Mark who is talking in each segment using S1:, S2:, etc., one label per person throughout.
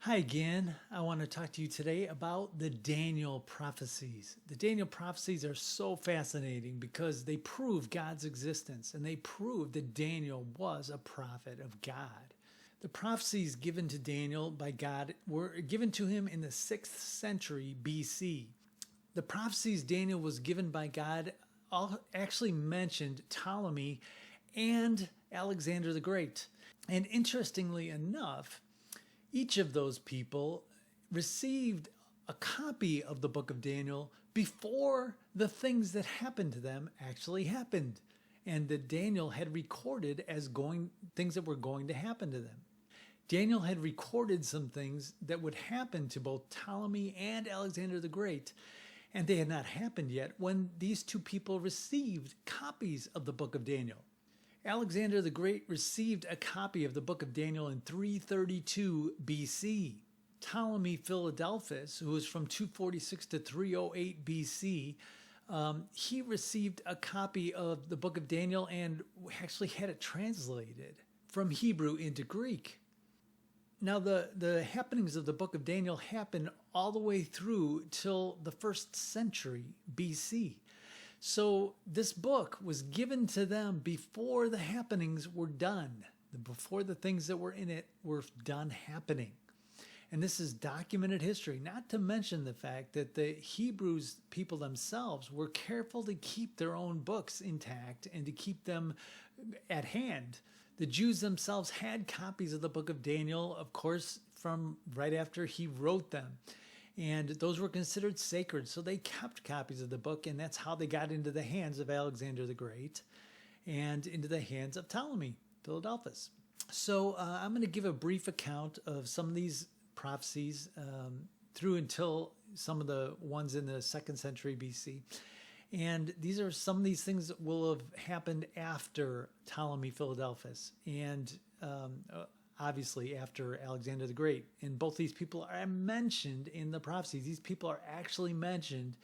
S1: Hi again. I want to talk to you today about the Daniel Prophecies. The Daniel Prophecies are so fascinating because they prove God's existence and they prove that Daniel was a prophet of God. The prophecies given to Daniel by God were given to him in the 6th century BC. The prophecies Daniel was given by God all actually mentioned Ptolemy and Alexander the Great. And interestingly enough, each of those people received a copy of the book of Daniel before the things that happened to them actually happened, and that Daniel had recorded as things that were going to happen to them. Daniel had recorded some things that would happen to both Ptolemy and Alexander the Great, and they had not happened yet when these two people received copies of the book of Daniel. Alexander the Great received a copy of the book of Daniel in 332 BC. Ptolemy Philadelphus, who was from 246 to 308 BC, he received a copy of the book of Daniel and actually had it translated from Hebrew into Greek. Now, the happenings of the book of Daniel happened all the way through till the 1st century BC. So this book was given to them before the happenings were done, before the things that were in it were done happening. And this is documented history, not to mention the fact that the Hebrews people themselves were careful to keep their own books intact and to keep them at hand. The Jews themselves had copies of the book of Daniel, of course, from right after he wrote them. And those were considered sacred, so they kept copies of the book, and that's how they got into the hands of Alexander the Great and into the hands of Ptolemy Philadelphus. So I'm going to give a brief account of some of these prophecies through until some of the ones in the 2nd century BC. And these are some of these things that will have happened after Ptolemy Philadelphus and obviously after Alexander the Great. And both these people are mentioned in the prophecies. These people are actually mentioned.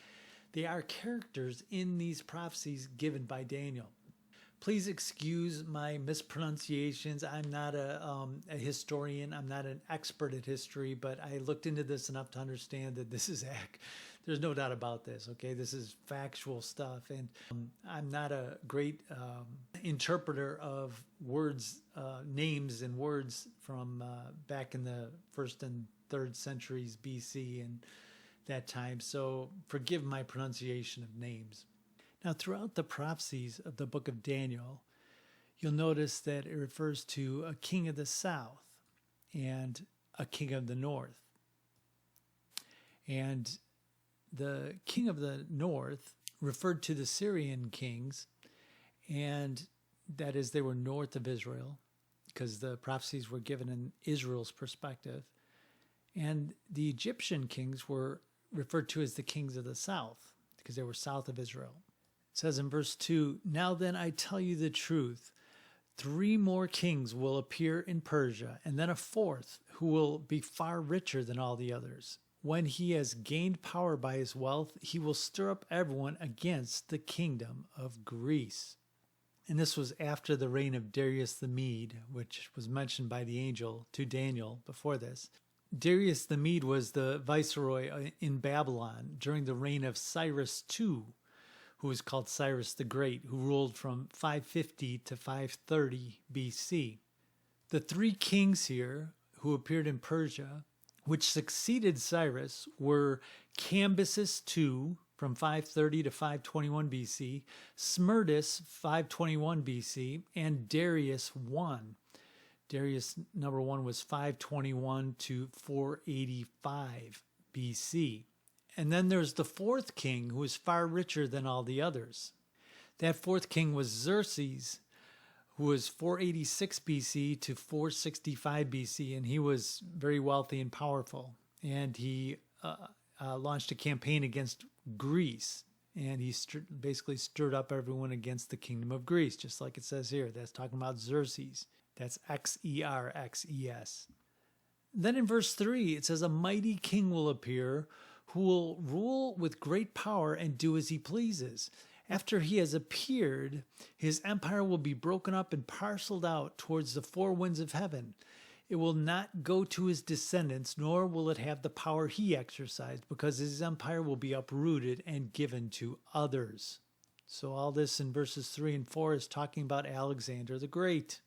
S1: They are characters in these prophecies given by Daniel. Please excuse my mispronunciations. I'm not a historian. I'm not an expert at history, but I looked into this enough to understand that this is there's no doubt about this, okay? This is factual stuff, and I'm not a great interpreter of words, names and words from back in the 1st and 3rd centuries BC and that time, so forgive my pronunciation of names. Now, throughout the prophecies of the book of Daniel, you'll notice that it refers to a king of the south and a king of the north. And the king of the north referred to the Syrian kings, and that is, they were north of Israel, because the prophecies were given in Israel's perspective. And the Egyptian kings were referred to as the kings of the south, because they were south of Israel. It says in verse 2, "Now then I tell you the truth. 3 more kings will appear in Persia, and then a 4th who will be far richer than all the others. When he has gained power by his wealth, he will stir up everyone against the kingdom of Greece." And this was after the reign of Darius the Mede, which was mentioned by the angel to Daniel before this. Darius the Mede was the viceroy in Babylon during the reign of Cyrus II, who was called Cyrus the Great, who ruled from 550 to 530 BC. The 3 kings here who appeared in Persia, which succeeded Cyrus, were Cambyses II from 530 to 521 BC, Smerdis 521 BC, and Darius I. Darius number 1 was 521 to 485 BC. And then there's the 4th king, who was far richer than all the others. That 4th king was Xerxes, who was 486 BC to 465 BC, and he was very wealthy and powerful. And he launched a campaign against Greece, and he basically stirred up everyone against the kingdom of Greece, just like it says here. That's talking about Xerxes. That's Xerxes. Then in verse 3, it says, "A mighty king will appear, who will rule with great power and do as he pleases. After he has appeared, his empire will be broken up and parceled out towards the 4 winds of heaven. It will not go to his descendants, nor will it have the power he exercised, because his empire will be uprooted and given to others. So all this in verses 3 and 4 is talking about Alexander the Great.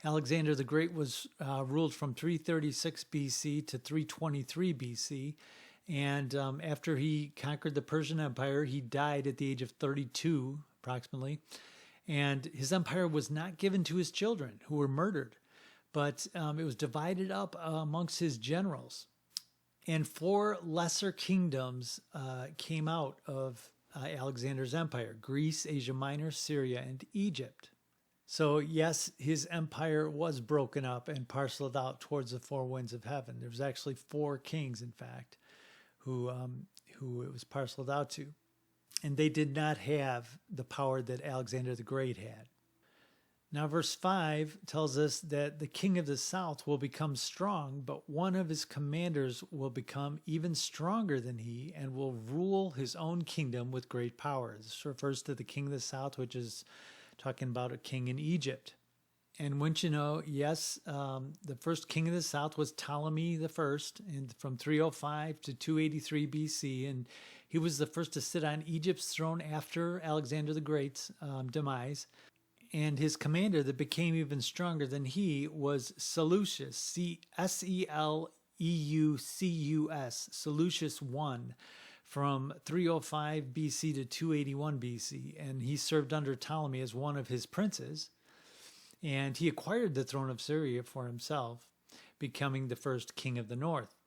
S1: Alexander the Great was ruled from 336 BC to 323 BC. And after he conquered the Persian Empire, he died at the age of 32, approximately. And his empire was not given to his children, who were murdered, but it was divided up amongst his generals. And 4 lesser kingdoms came out of Alexander's empire: Greece, Asia Minor, Syria, and Egypt. So yes, his empire was broken up and parceled out towards the 4 winds of heaven. There was actually 4 kings, in fact, who it was parceled out to. And they did not have the power that Alexander the Great had. Now, verse 5 tells us that the king of the south will become strong, but one of his commanders will become even stronger than he and will rule his own kingdom with great power. This refers to the king of the south, which is talking about a king in Egypt. And wouldn't you know, yes, the first king of the south was Ptolemy the First, and from 305 to 283 BC, and he was the first to sit on Egypt's throne after Alexander the Great's demise. And his commander that became even stronger than he was Seleucus, Seleucus, Seleucus I, from 305 BC to 281 BC. And he served under Ptolemy as one of his princes. And he acquired the throne of Syria for himself, becoming the first king of the north.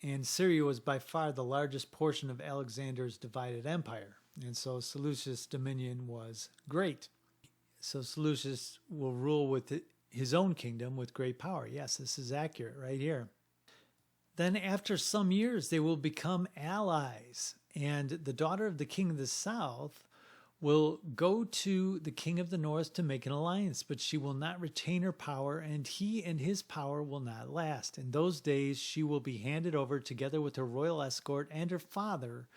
S1: And Syria was by far the largest portion of Alexander's divided empire. And so Seleucus' dominion was great. So Seleucus will rule with his own kingdom with great power. Yes, this is accurate right here. Then after some years, they will become allies. And the daughter of the king of the south will go to the king of the north to make an alliance, but she will not retain her power, and he and his power will not last. In those days, she will be handed over together with her royal escort and her father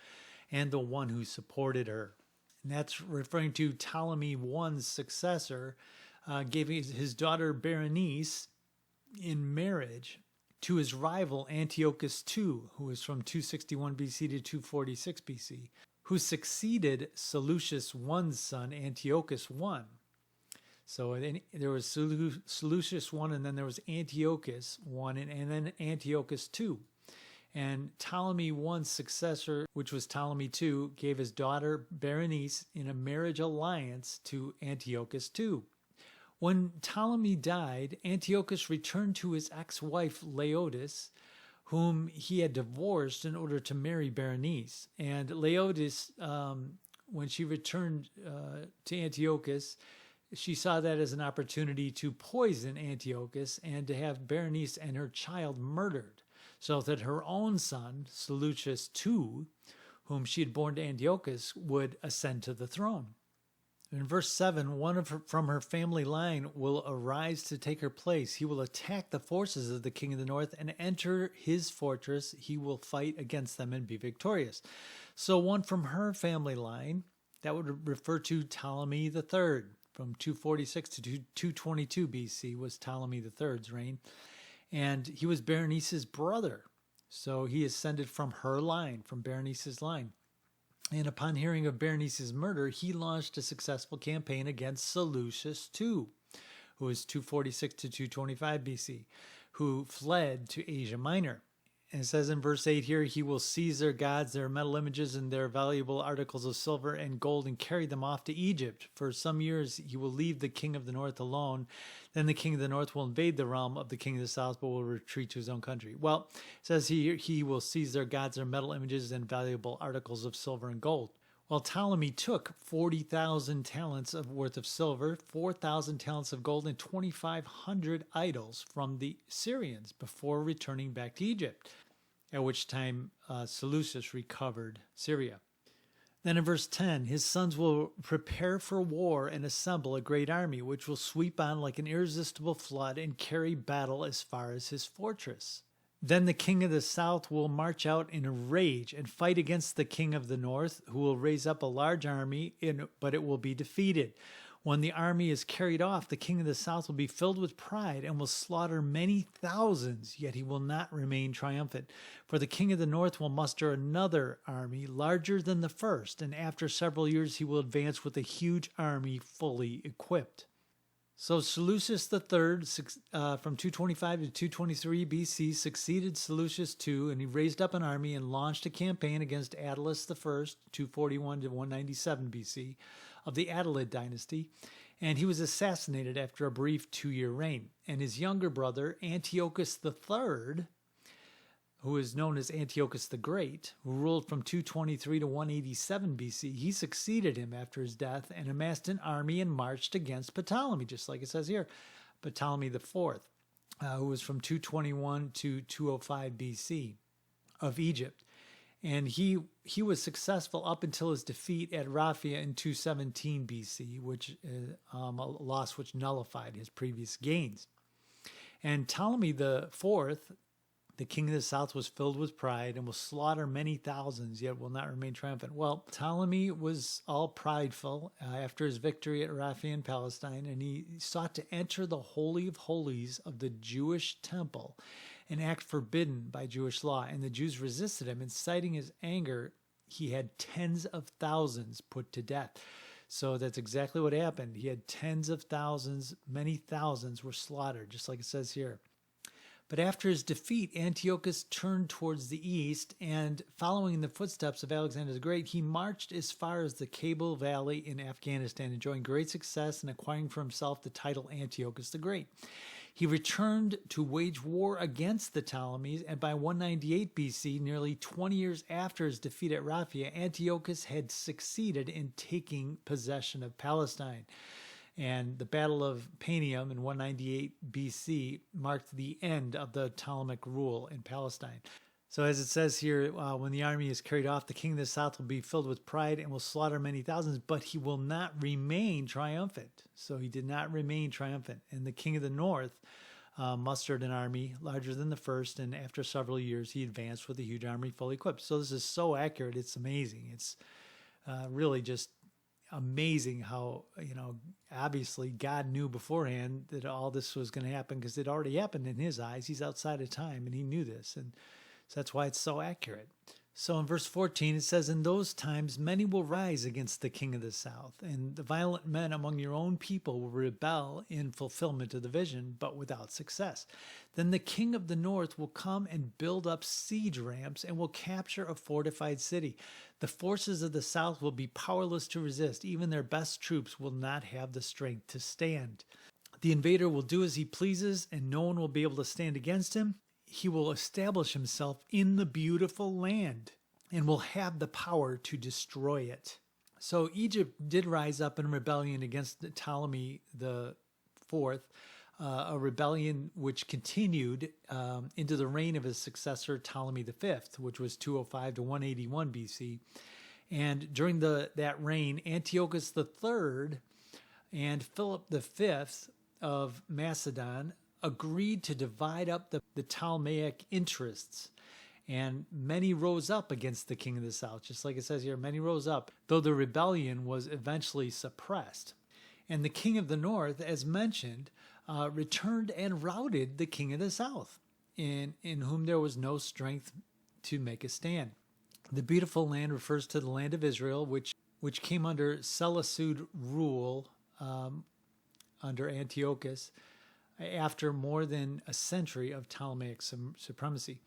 S1: and the one who supported her. And that's referring to Ptolemy I's successor, gave his daughter Berenice in marriage to his rival Antiochus II, who was from 261 BC to 246 BC, who succeeded Seleucus I's son, Antiochus I. So there was Seleucus I, and then there was Antiochus I, and then Antiochus II. And Ptolemy I's successor, which was Ptolemy II, gave his daughter Berenice in a marriage alliance to Antiochus II. When Ptolemy died, Antiochus returned to his ex-wife Laodice, whom he had divorced in order to marry Berenice. And Laodice, when she returned to Antiochus, she saw that as an opportunity to poison Antiochus and to have Berenice and her child murdered, so that her own son, Seleucus II, whom she had born to Antiochus, would ascend to the throne. In verse 7, one from her family line will arise to take her place. He will attack the forces of the king of the north and enter his fortress. He will fight against them and be victorious. So one from her family line, that would refer to Ptolemy III, from 246 to 222 BC was Ptolemy III's reign. And he was Berenice's brother. So he ascended from her line, from Berenice's line. And upon hearing of Berenice's murder, he launched a successful campaign against Seleucus II, who was 246 to 225 BC, who fled to Asia Minor. And it says in verse 8 here, he will seize their gods, their metal images, and their valuable articles of silver and gold and carry them off to Egypt. For some years he will leave the king of the north alone. Then the king of the north will invade the realm of the king of the south, but will retreat to his own country. Well, it says he will seize their gods, their metal images, and valuable articles of silver and gold. Well, Ptolemy took 40,000 talents worth of silver, 4,000 talents of gold, and 2,500 idols from the Syrians before returning back to Egypt, at which time Seleucus recovered Syria. Then in verse 10, his sons will prepare for war and assemble a great army, which will sweep on like an irresistible flood and carry battle as far as his fortress. Then the king of the south will march out in a rage and fight against the king of the north, who will raise up a large army, but it will be defeated. When the army is carried off, the king of the south will be filled with pride and will slaughter many thousands, yet he will not remain triumphant. For the king of the north will muster another army larger than the first, and after several years he will advance with a huge army fully equipped. So Seleucus III, from 225 to 223 BC, succeeded Seleucus II, and he raised up an army and launched a campaign against Attalus I, 241 to 197 BC, of the Attalid dynasty, and he was assassinated after a brief 2-year reign. And his younger brother, Antiochus III, who is known as Antiochus the Great, who ruled from 223 to 187 BC, he succeeded him after his death and amassed an army and marched against Ptolemy, just like it says here, Ptolemy IV, who was from 221 to 205 BC of Egypt. And he was successful up until his defeat at Raphia in 217 BC, which a loss which nullified his previous gains. And Ptolemy IV, the king of the south, was filled with pride and will slaughter many thousands, yet will not remain triumphant. Well, Ptolemy was all prideful after his victory at Raphia in Palestine, and he sought to enter the Holy of Holies of the Jewish temple, an act forbidden by Jewish law. And the Jews resisted him, inciting his anger. He had tens of thousands put to death. So that's exactly what happened. He had tens of thousands, many thousands were slaughtered, just like it says here. But after his defeat, Antiochus turned towards the east, and following in the footsteps of Alexander the Great, he marched as far as the Kabul Valley in Afghanistan, enjoying great success and acquiring for himself the title Antiochus the Great. He returned to wage war against the Ptolemies, and by 198 BC, nearly 20 years after his defeat at Raphia, Antiochus had succeeded in taking possession of Palestine. And the Battle of Panium in 198 BC marked the end of the Ptolemaic rule in Palestine. So as it says here, when the army is carried off, the king of the south will be filled with pride and will slaughter many thousands, but he will not remain triumphant. So he did not remain triumphant. And the king of the north mustered an army larger than the first, and after several years, he advanced with a huge army fully equipped. So this is so accurate. It's amazing. It's really just amazing how, obviously God knew beforehand that all this was going to happen, because it already happened in his eyes. He's outside of time, and he knew this. And so that's why it's so accurate. So in verse 14, it says, "In those times many will rise against the king of the south, and the violent men among your own people will rebel in fulfillment of the vision, but without success. Then the king of the north will come and build up siege ramps and will capture a fortified city. The forces of the south will be powerless to resist. Even their best troops will not have the strength to stand. The invader will do as he pleases, and no one will be able to stand against him. He will establish himself in the beautiful land and will have the power to destroy it." So Egypt did rise up in rebellion against Ptolemy the Fourth, a rebellion which continued into the reign of his successor Ptolemy the Fifth, which was 205 to 181 BC. And during that reign, Antiochus III and Philip V of Macedon agreed to divide up the Ptolemaic interests, and many rose up against the king of the south. Just like it says here, many rose up, though the rebellion was eventually suppressed. And the king of the north, as mentioned, returned and routed the king of the south, in whom there was no strength to make a stand. The beautiful land refers to the land of Israel, which came under Seleucid rule under Antiochus, after more than a century of Ptolemaic supremacy.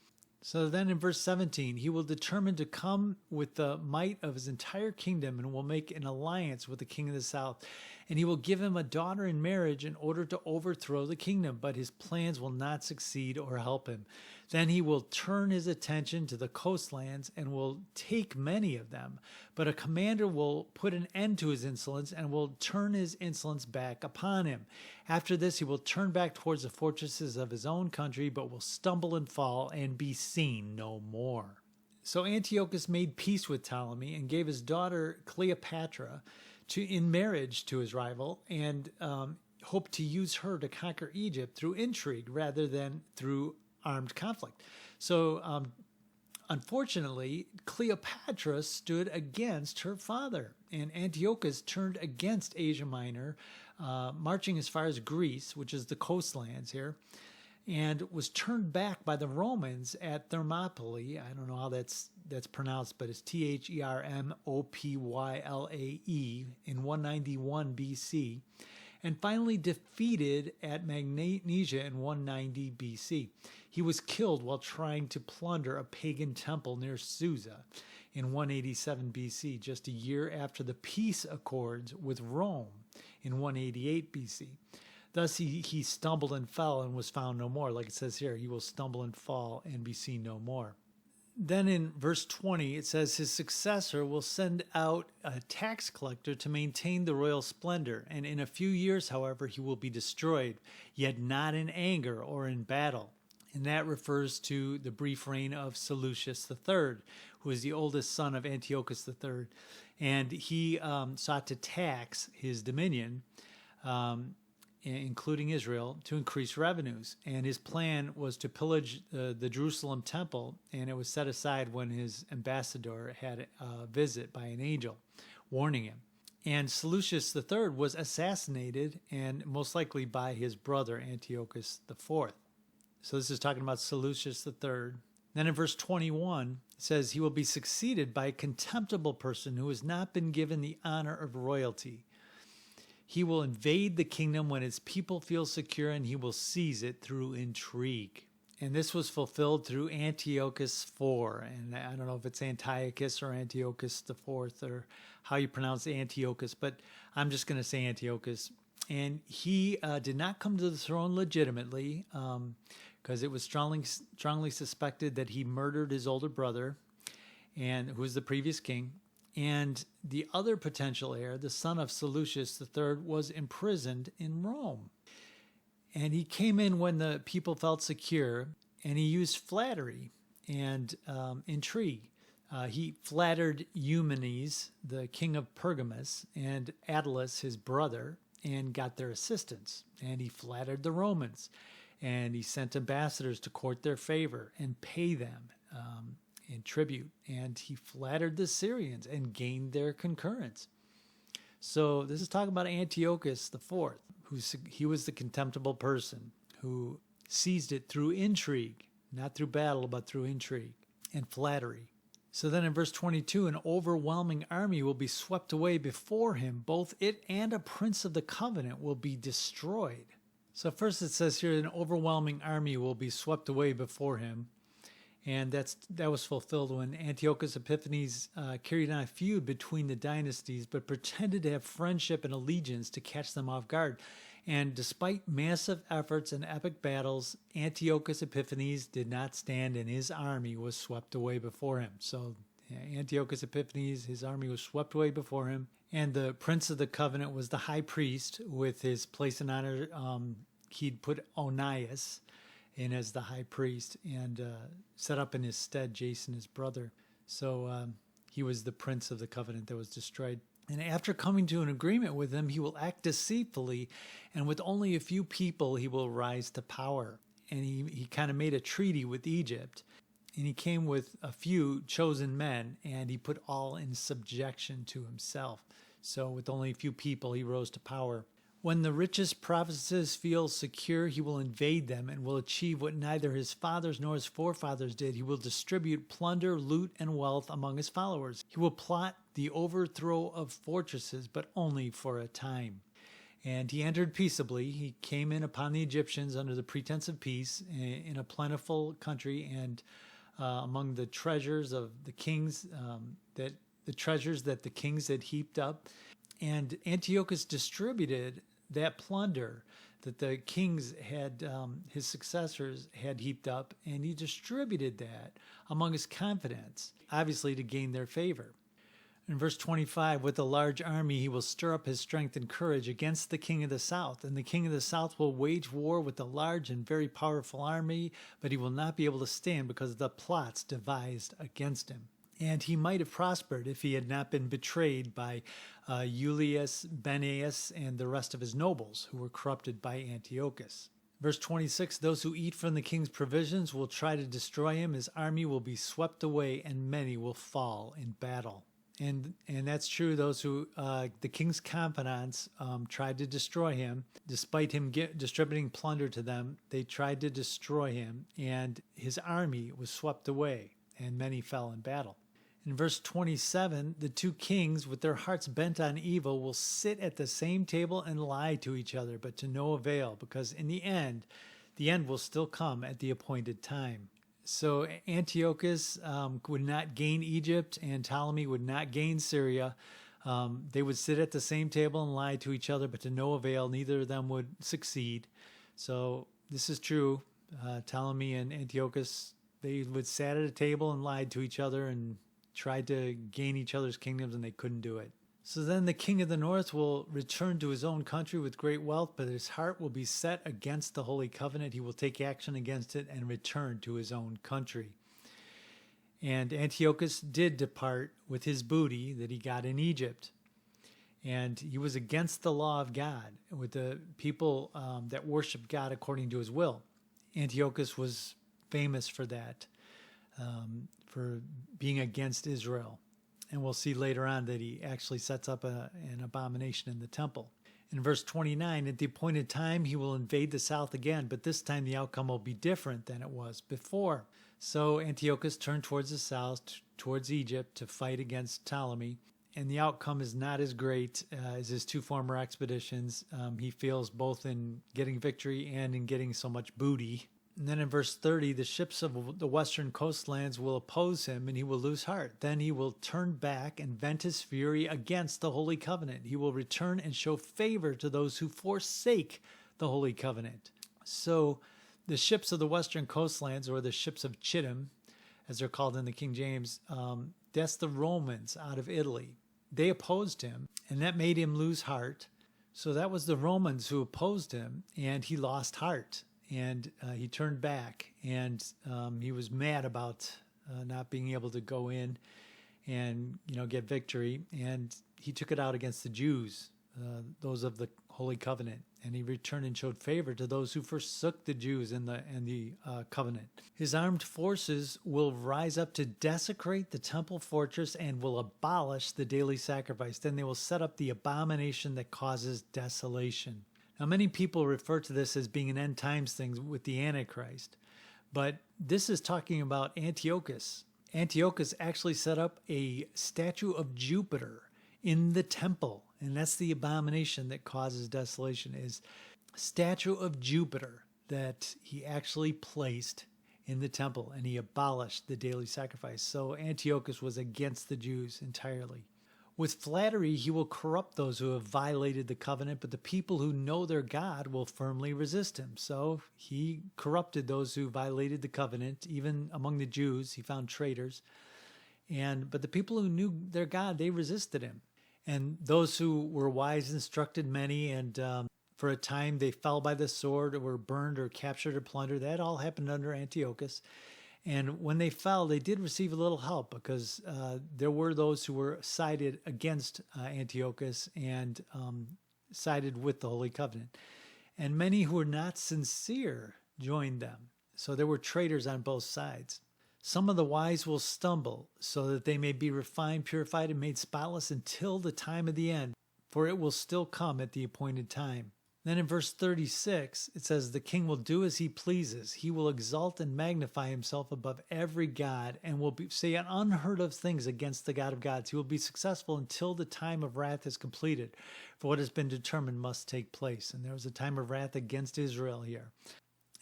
S1: So then in verse 17, "He will determine to come with the might of his entire kingdom and will make an alliance with the king of the south. And he will give him a daughter in marriage in order to overthrow the kingdom, but his plans will not succeed or help him. Then he will turn his attention to the coastlands and will take many of them. But a commander will put an end to his insolence and will turn his insolence back upon him. After this, he will turn back towards the fortresses of his own country, but will stumble and fall and be seen no more." So Antiochus made peace with Ptolemy and gave his daughter Cleopatra in marriage to his rival, and hoped to use her to conquer Egypt through intrigue rather than through armed conflict. So Unfortunately, Cleopatra stood against her father, and Antiochus turned against Asia Minor, marching as far as Greece, which is the coastlands here, and was turned back by the Romans at Thermopylae. I don't know how that's pronounced, but it's Thermopylae in 191 BC, and finally defeated at Magnesia in 190 BC. He was killed while trying to plunder a pagan temple near Susa in 187 BC, just a year after the peace accords with Rome in 188 BC. Thus he stumbled and fell and was found no more. Like it says here, he will stumble and fall and be seen no more. Then in verse 20, it says his successor will send out a tax collector to maintain the royal splendor, and in a few years, however, he will be destroyed, yet not in anger or in battle. And that refers to the brief reign of Seleucus III, who is the oldest son of Antiochus III. And he sought to tax his dominion, including Israel, to increase revenues. And his plan was to pillage the Jerusalem temple, and it was set aside when his ambassador had a visit by an angel, warning him. And Seleucus III was assassinated, and most likely by his brother Antiochus IV. So this is talking about Seleucus III. Then in verse 21, it says, he will be succeeded by a contemptible person who has not been given the honor of royalty. He will invade the kingdom when its people feel secure, and he will seize it through intrigue. And this was fulfilled through Antiochus IV. And I don't know if it's Antiochus or Antiochus IV or how you pronounce Antiochus, but I'm just going to say Antiochus. And he did not come to the throne legitimately, because it was strongly suspected that he murdered his older brother, and who was the previous king. And the other potential heir, the son of Seleucus III, was imprisoned in Rome. And he came in when the people felt secure, and he used flattery and intrigue. He flattered Eumenes, the king of Pergamus, and Attalus, his brother, and got their assistance. And he flattered the Romans, and he sent ambassadors to court their favor and pay them in tribute. And he flattered the Syrians and gained their concurrence. So this is talking about Antiochus IV, he was the contemptible person who seized it through intrigue, not through battle, but through intrigue and flattery. So then in verse 22, an overwhelming army will be swept away before him. Both it and a prince of the covenant will be destroyed. So first it says here, an overwhelming army will be swept away before him. And that was fulfilled when Antiochus Epiphanes carried on a feud between the dynasties, but pretended to have friendship and allegiance to catch them off guard. And despite massive efforts and epic battles, Antiochus Epiphanes did not stand, and his army was swept away before him. So Antiochus Epiphanes, his army was swept away before him. And the prince of the covenant was the high priest with his place in honor. He'd put Onias in as the high priest and set up in his stead Jason, his brother. So he was the prince of the covenant that was destroyed. And after coming to an agreement with him, he will act deceitfully, and with only a few people he will rise to power. And he kind of made a treaty with Egypt, and he came with a few chosen men, and he put all in subjection to himself. So with only a few people, he rose to power. When the richest provinces feel secure, he will invade them and will achieve what neither his fathers nor his forefathers did. He will distribute plunder, loot, and wealth among his followers. He will plot the overthrow of fortresses, but only for a time. And he entered peaceably. He came in upon the Egyptians under the pretense of peace in a plentiful country, and among the treasures of the kings, the treasures that the kings had heaped up. And Antiochus distributed that plunder that the kings had, his successors had heaped up, and he distributed that among his confidants, obviously to gain their favor. In verse 25, with a large army, he will stir up his strength and courage against the king of the south. And the king of the south will wage war with a large and very powerful army, but he will not be able to stand because of the plots devised against him. And he might have prospered if he had not been betrayed by Julius, Benaeus, and the rest of his nobles who were corrupted by Antiochus. Verse 26, those who eat from the king's provisions will try to destroy him. His army will be swept away, and many will fall in battle. And that's true. Those who, the king's confidants, tried to destroy him. Despite him distributing plunder to them, they tried to destroy him, and his army was swept away, and many fell in battle. In verse 27, the two kings, with their hearts bent on evil, will sit at the same table and lie to each other, but to no avail, because in the end will still come at the appointed time. So Antiochus would not gain Egypt, and Ptolemy would not gain Syria. They would sit at the same table and lie to each other, but to no avail. Neither of them would succeed. So this is true. Ptolemy and Antiochus, they would sat at a table and lied to each other and tried to gain each other's kingdoms, and they couldn't do it. So then the king of the north will return to his own country with great wealth, but his heart will be set against the Holy Covenant. He will take action against it and return to his own country. And Antiochus did depart with his booty that he got in Egypt. And he was against the law of God with the people that worshiped God according to his will. Antiochus was famous for that, for being against Israel. And we'll see later on that he actually sets up an abomination in the temple. In verse 29, at the appointed time, he will invade the south again, but this time the outcome will be different than it was before. So Antiochus turned towards the south, towards Egypt, to fight against Ptolemy. And the outcome is not as great as his two former expeditions. He fails both in getting victory and in getting so much booty. And then in verse 30, the ships of the western coastlands will oppose him, and he will lose heart. Then he will turn back and vent his fury against the Holy Covenant. He will return and show favor to those who forsake the Holy Covenant. So the ships of the western coastlands, or the ships of Chittim, as they're called in the King James, that's the Romans out of Italy. They opposed him, and that made him lose heart. So that was the Romans who opposed him, and he lost heart. And he turned back, and he was mad about not being able to go in and get victory. And he took it out against the Jews, those of the Holy Covenant. And he returned and showed favor to those who forsook the Jews and the covenant. His armed forces will rise up to desecrate the temple fortress and will abolish the daily sacrifice. Then they will set up the abomination that causes desolation. Now, many people refer to this as being an end times thing with the Antichrist, but this is talking about Antiochus. Antiochus actually set up a statue of Jupiter in the temple, and that's the abomination that causes desolation, is statue of Jupiter that he actually placed in the temple, and he abolished the daily sacrifice. So Antiochus was against the Jews entirely. With flattery, he will corrupt those who have violated the covenant, but the people who know their God will firmly resist him. So he corrupted those who violated the covenant. Even among the Jews, he found traitors. But the people who knew their God, they resisted him. And those who were wise instructed many, and for a time they fell by the sword or were burned or captured or plundered. That all happened under Antiochus. And when they fell, they did receive a little help, because there were those who were sided against Antiochus and sided with the Holy Covenant. And many who were not sincere joined them. So there were traitors on both sides. Some of the wise will stumble, so that they may be refined, purified, and made spotless until the time of the end, for it will still come at the appointed time. Then in verse 36, it says, the king will do as he pleases. He will exalt and magnify himself above every god, and will say unheard of things against the God of gods. He will be successful until the time of wrath is completed, for what has been determined must take place. And there was a time of wrath against Israel here.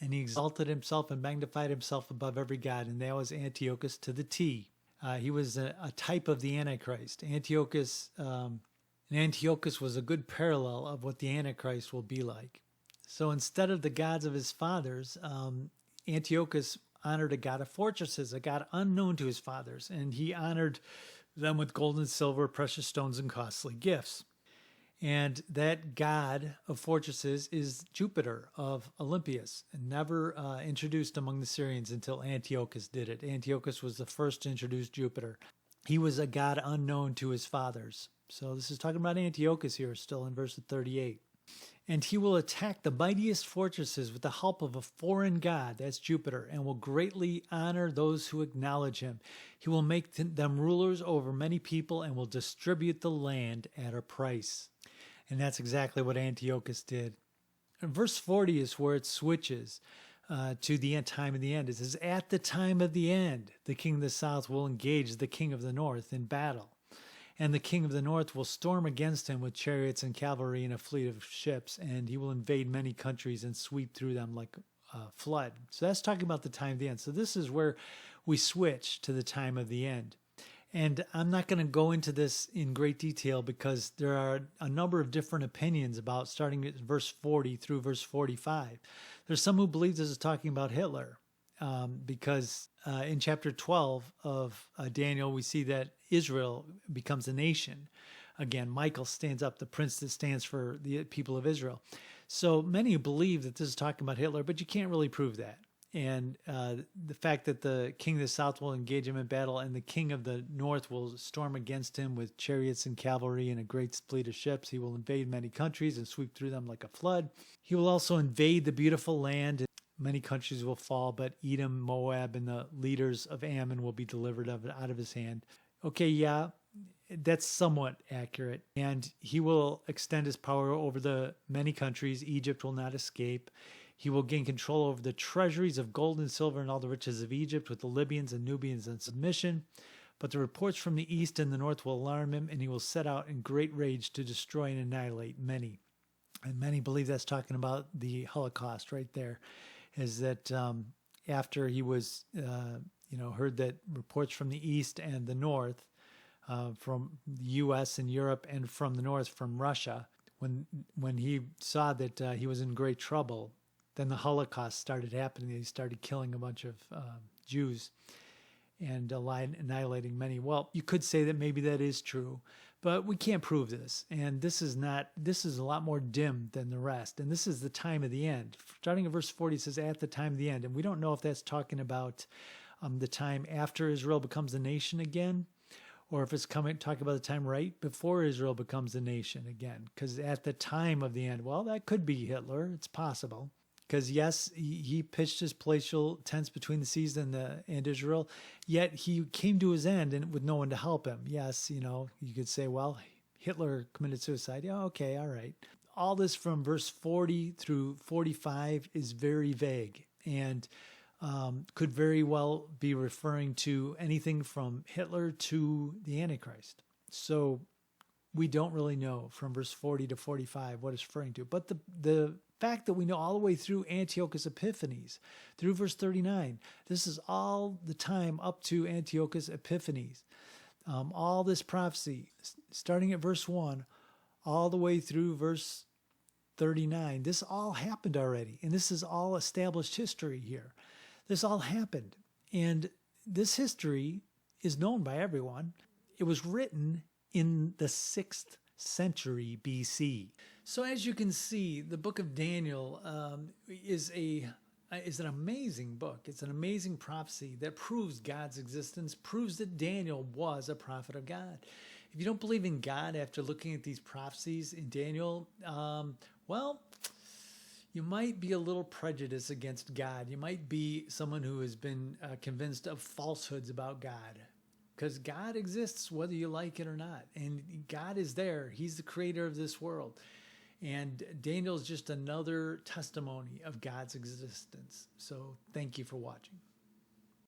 S1: And he exalted himself and magnified himself above every god, and that was Antiochus to the T. He was a type of the Antichrist. Antiochus was a good parallel of what the Antichrist will be like. So instead of the gods of his fathers, Antiochus honored a god of fortresses, a god unknown to his fathers, and he honored them with gold and silver, precious stones, and costly gifts. And that god of fortresses is Jupiter of Olympus, and never introduced among the Syrians until Antiochus did it. Antiochus was the first to introduce Jupiter. He was a god unknown to his fathers. So this is talking about Antiochus here, still in verse 38. And he will attack the mightiest fortresses with the help of a foreign god, that's Jupiter, and will greatly honor those who acknowledge him. He will make them rulers over many people and will distribute the land at a price. And that's exactly what Antiochus did. And verse 40 is where it switches to the time of the end. It says, at the time of the end, the king of the south will engage the king of the north in battle. And the king of the north will storm against him with chariots and cavalry and a fleet of ships, and he will invade many countries and sweep through them like a flood. So that's talking about the time of the end. So this is where we switch to the time of the end. And I'm not going to go into this in great detail because there are a number of different opinions about starting at verse 40 through verse 45. There's some who believe this is talking about Hitler. Because in chapter 12 of Daniel, we see that Israel becomes a nation. Again, Michael stands up, the prince that stands for the people of Israel. So many believe that this is talking about Hitler, but you can't really prove that. And the fact that the king of the south will engage him in battle and the king of the north will storm against him with chariots and cavalry and a great fleet of ships. He will invade many countries and sweep through them like a flood. He will also invade the beautiful land. Many countries will fall, but Edom, Moab, and the leaders of Ammon will be delivered out of his hand. Okay, yeah, that's somewhat accurate. And he will extend his power over the many countries. Egypt will not escape. He will gain control over the treasuries of gold and silver and all the riches of Egypt, with the Libyans and Nubians in submission. But the reports from the east and the north will alarm him, and he will set out in great rage to destroy and annihilate many. And many believe that's talking about the Holocaust right there. Is that after he was, heard that reports from the east and the north, from the U.S. and Europe, and from the north from Russia, when he saw that he was in great trouble, then the Holocaust started happening. He started killing a bunch of Jews and annihilating many. Well, you could say that maybe that is true, but we can't prove this. And this is a lot more dim than the rest. And this is the time of the end. Starting at verse 40, it says, at the time of the end. And we don't know if that's talking about the time after Israel becomes a nation again, or if it's talking about the time right before Israel becomes a nation again. Because at the time of the end, well, that could be Hitler. It's possible. Because yes, he pitched his palatial tents between the seas and Israel, yet he came to his end and with no one to help him. Yes, you could say, well, Hitler committed suicide. Yeah, okay, all right. All this from verse 40 through 45 is very vague and could very well be referring to anything from Hitler to the Antichrist. So we don't really know from verse 40 to 45 what it's referring to. But the fact that we know all the way through Antiochus Epiphanes, through verse 39, this is all the time up to Antiochus Epiphanes. All this prophecy, starting at verse 1, all the way through verse 39, this all happened already. And this is all established history here. This all happened. And this history is known by everyone. It was written in the 6th century BC. So as you can see, the book of Daniel is an amazing book. It's an amazing prophecy that proves God's existence, proves that Daniel was a prophet of God. If you don't believe in God after looking at these prophecies in Daniel, you might be a little prejudiced against God. You might be someone who has been convinced of falsehoods about God. Because God exists whether you like it or not. And God is there. He's the creator of this world. And Daniel is just another testimony of God's existence. So thank you for watching.